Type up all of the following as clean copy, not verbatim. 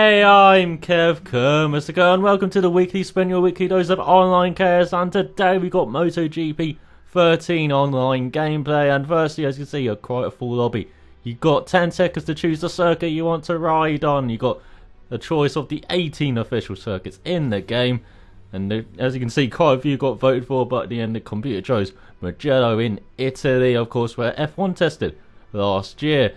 Hey, I'm Kev Mr. Kerr, and welcome to the weekly spin your weekly dose of online chaos. And today we got MotoGP 13 online gameplay. And firstly, as you can see, you're quite a full lobby. You got 10 seconds to choose the circuit you want to ride on. You got a choice of the 18 official circuits in the game. And as you can see, quite a few got voted for, but at the end the computer chose Mugello in Italy, of course, where F1 tested last year.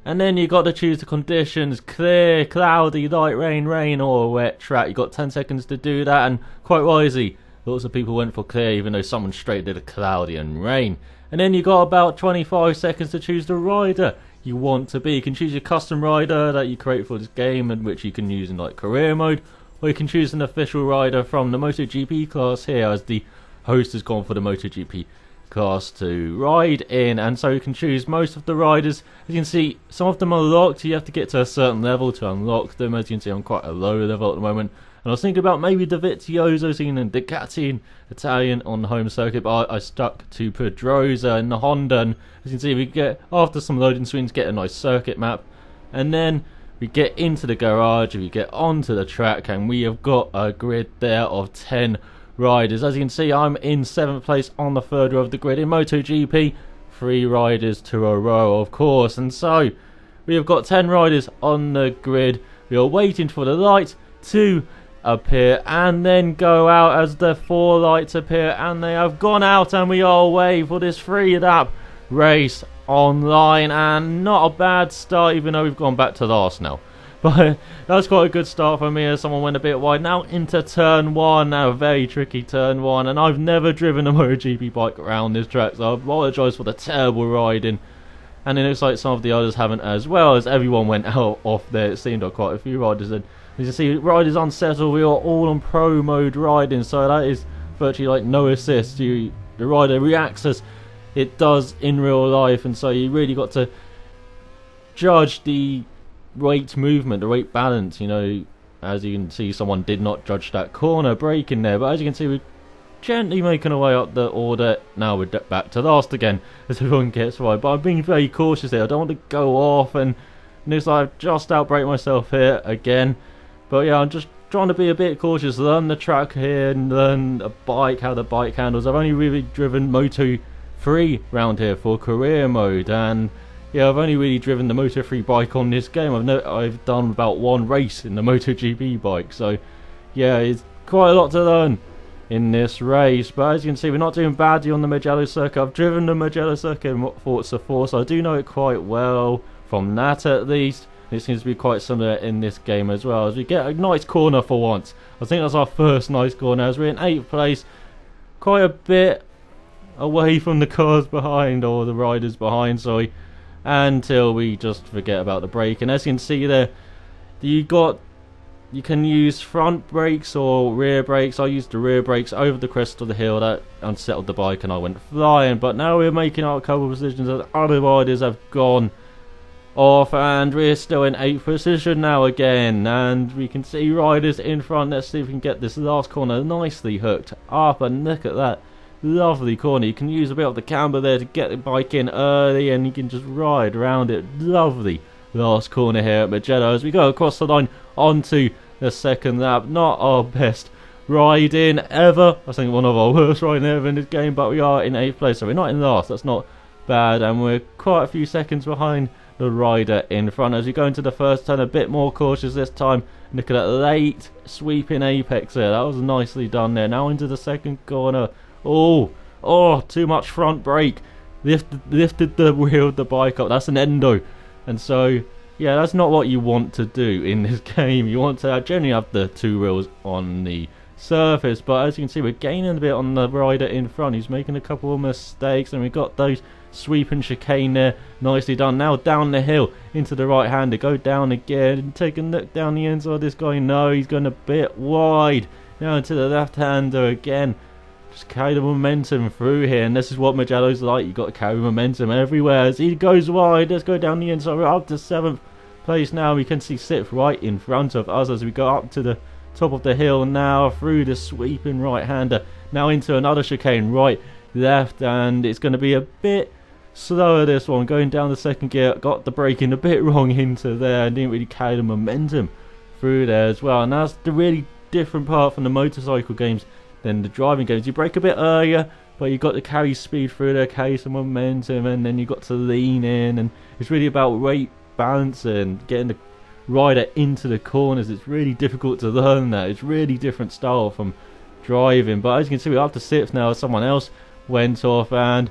And then you got to choose the conditions: clear, cloudy, light rain, rain, or a wet track. You got 10 seconds to do that, and quite wisely, lots of people went for clear, even though someone straight did a cloudy and rain. And then you got about 25 seconds to choose the rider you want to be. You can choose your custom rider that you create for this game, and which you can use in like career mode, or you can choose an official rider from the MotoGP class here, as the host has gone for the MotoGP class to ride in. And so you can choose most of the riders. As you can see, some of them are locked. You have to get to a certain level to unlock them. As you can see, I'm quite a low level at the moment, and I was thinking about maybe the Vizioso scene and Ducati and Italian on the home circuit, but I stuck to Pedrosa and the Honda. And as you can see, we get, after some loading screens, get a nice circuit map, and then we get into the garage, we get onto the track, and we have got a grid there of 10 riders. As you can see, I'm in 7th place on the 3rd row of the grid in MotoGP. 3 riders to a row, of course, and so we have got 10 riders on the grid. We are waiting for the light to appear and then go out as the 4 lights appear, and they have gone out, and we are away for this 3-lap race online. And not a bad start, even though we've gone back to last now. But that's quite a good start for me, as someone went a bit wide. Now into turn 1, now a very tricky turn 1, and I've never driven a MotoGP bike around this track, so I apologise for the terrible riding. And it looks like some of the others haven't as well, as everyone went out off there. It seemed like quite a few riders. And as you see, riders unsettled. We are all on pro mode riding, so that is virtually like no assist. The rider reacts as it does in real life, and so you really got to judge the weight movement, the weight balance. You know, as you can see, someone did not judge that corner break in there, but as you can see, we're gently making our way up the order. Now we're back to last again as everyone gets right, but I'm being very cautious here. I don't want to go off, and it looks like I've just outbraked myself here again. But yeah, I'm just trying to be a bit cautious, learn the track here and learn a bike, how the bike handles. I've only really driven Moto 3 round here for career mode, and yeah, I've only really driven the Moto 3 bike on this game. I've done about 1 race in the MotoGP bike, so yeah, it's quite a lot to learn in this race. But as you can see, we're not doing badly on the Mugello circuit. I've driven the Mugello circuit in Forza 4, so I do know it quite well from that at least. It seems to be quite similar in this game as well, as we get a nice corner for once. I think that's our first nice corner, as we're in 8th place, quite a bit away from the cars behind, or the riders behind, sorry, until we just forget about the brake. And as you can see there, you can use front brakes or rear brakes. I used the rear brakes over the crest of the hill. That unsettled the bike and I went flying. But now we're making out a couple of positions as other riders have gone off, and we're still in 8th position now again, and we can see riders in front. Let's see if we can get this last corner nicely hooked up, and look at that lovely corner. You can use a bit of the camber there to get the bike in early, and you can just ride around it. Lovely last corner here at Mugello as we go across the line onto the 2nd lap. Not our best riding ever, I think one of our worst riding ever in this game, but we are in 8th place, so we're not in last. That's not bad, and we're quite a few seconds behind the rider in front. As we go into the first turn, a bit more cautious this time. Look at that late sweeping apex there. That was nicely done there. Now into the 2nd corner. Oh, too much front brake. Lifted the wheel of the bike up. That's an endo. And so, yeah, that's not what you want to do in this game. You want to generally have the 2 wheels on the surface, but as you can see, we're gaining a bit on the rider in front. He's making a couple of mistakes, and we've got those sweep and chicane there, nicely done. Now down the hill into the right hander, go down again, take a look down the inside of this guy. No, he's going a bit wide. Now into the left hander again, just carry the momentum through here, and this is what Mugello's like. You've got to carry momentum everywhere as he goes wide. Let's go down the inside. We're up to 7th place now. We can see Sith right in front of us as we go up to the top of the hill now, through the sweeping right hander, now into another chicane, right, left, and it's going to be a bit slower this one, going down the 2nd gear. Got the braking a bit wrong into there, and didn't really carry the momentum through there as well. And that's the really different part from the motorcycle games than the driving games. You brake a bit earlier, but you got to carry speed through there, carry some momentum, and then you got to lean in. And it's really about weight balancing, getting the rider into the corners. It's really difficult to learn that. It's really different style from driving. But as you can see, we're up to 6th now. Someone else went off, and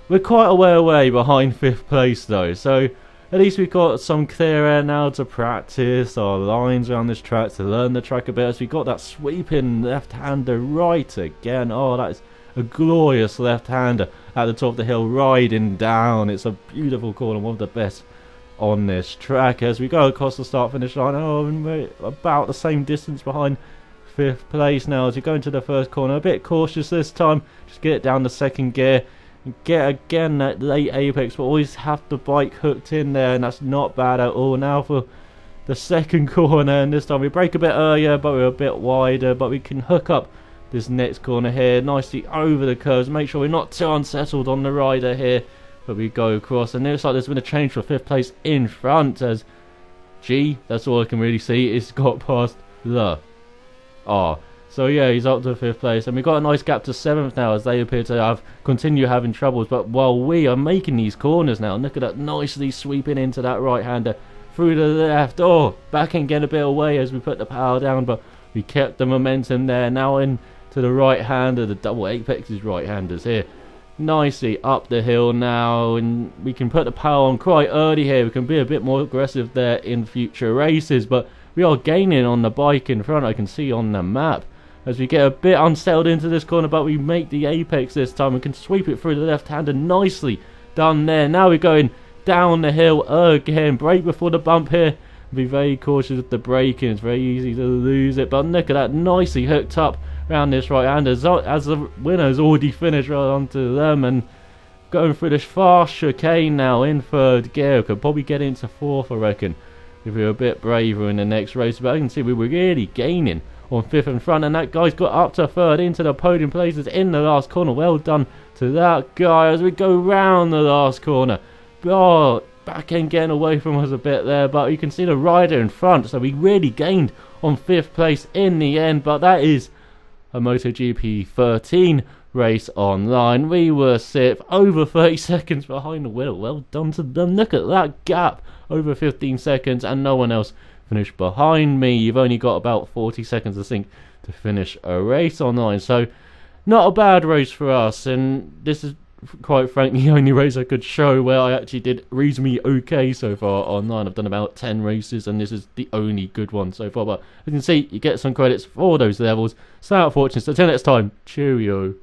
we're quite a way away behind 5th place though. So at least we've got some clear air now to practice our lines around this track, to learn the track a bit. As we got that sweeping left-hander right again. Oh, that is a glorious left-hander at the top of the hill, riding down. It's a beautiful corner, one of the best on this track. As we go across the start-finish line, and we're about the same distance behind 5th place now. As we go into the first corner, a bit cautious this time, just get it down the 2nd gear and get again that late apex, but always have the bike hooked in there, and that's not bad at all. Now for the 2nd corner, and this time we brake a bit earlier, but we're a bit wider, but we can hook up this next corner here nicely over the curves. Make sure we're not too unsettled on the rider here, but we go across, and it looks like there's been a change for 5th place in front, as G, that's all I can really see, is got past the R. So yeah, he's up to 5th place, and we've got a nice gap to 7th now, as they appear to continue having troubles. But while we are making these corners now, look at that, nicely sweeping into that right-hander through the left. Oh, back and get a bit away as we put the power down, but we kept the momentum there. Now into the right-hander, the double apexes right-handers here, nicely up the hill now, and we can put the power on quite early here. We can be a bit more aggressive there in future races, but we are gaining on the bike in front, I can see on the map, as we get a bit unsettled into this corner. But we make the apex this time. We can sweep it through the left-hander, nicely done there. Now we're going down the hill again, brake before the bump here. Be very cautious with the braking, it's very easy to lose it, but look at that, nicely hooked up around this right-hander, as the winner's already finished right onto them, and going through this fast chicane now in 3rd gear. Could probably get into 4th, I reckon, if we were a bit braver in the next race. But I can see we were really gaining on 5th in front, and that guy's got up to 3rd into the podium places in the last corner. Well done to that guy as we go round the last corner. Oh, back end getting away from us a bit there, but you can see the rider in front, so we really gained on 5th place in the end. But that is a MotoGP 13 race online. We were 6th, over 30 seconds behind the wheel. Well done to them. Look at that gap, over 15 seconds, and no one else finished behind me. You've only got about 40 seconds, I think, to finish a race online, so not a bad race for us. And this is quite frankly the only race I could show where I actually did reasonably okay so far online. I've done about 10 races, and this is the only good one so far. But as you can see, you get some credits for those levels. So out of fortune. So until next time, cheerio.